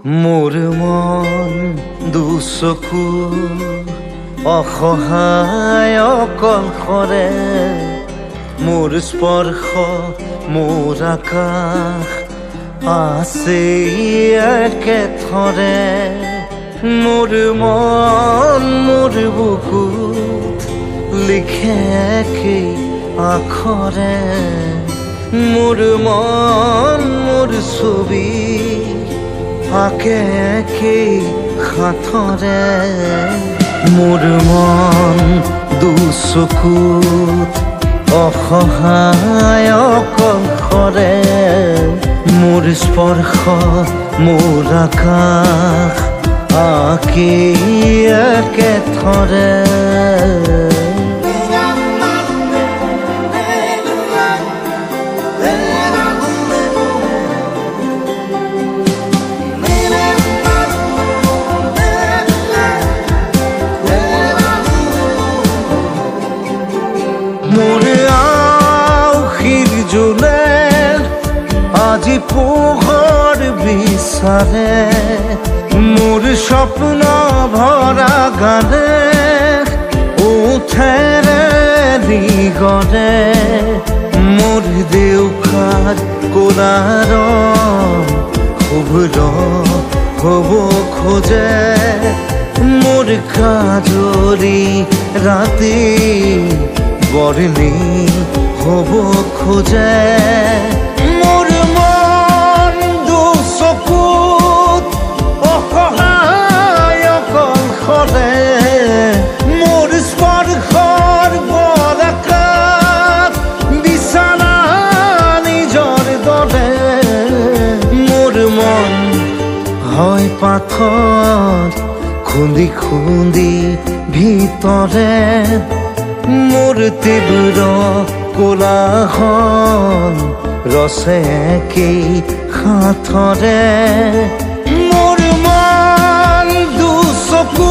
মোৰ মন দুচকু অসহায় অকলশৰে মোৰ স্পৰ্শ মোৰ আকাশ আছে একেথৰে মোৰ মন মোৰ বুকুত লিখে একেই আখৰে মোৰ মন মোৰ ছবি আঁকে একেই সাঁথৰে মোৰ মন দুচকুত অসহায় অকলশৰে মোৰ স্পৰ্শ মোৰ আকাশ আঁকি একেথৰে মোৰ আউসীৰ জোলে আজি পোহৰ বিচাৰে মোৰ স্বপ্ন ভৰা গানে উঠেৰে নিগৰে মোৰ দেউখাৰ কোলাৰ শুভ্ৰ হ'ব খোজে মোৰ কাজৰি ৰাতি বৰ্ণি হ'ব খোজে মোৰ মন দুচকুত অসহায় অকলশৰে মোৰ স্পৰ্শৰ বৰকাত বিছানা নিজৰ দৰে মোৰ মন হয় পাথৰ খুন্দি খুন্দি ভিতৰে মোৰ তীব্ৰ কোলাহল ৰচে একেই সাঁথৰে মোৰ মন দুচকু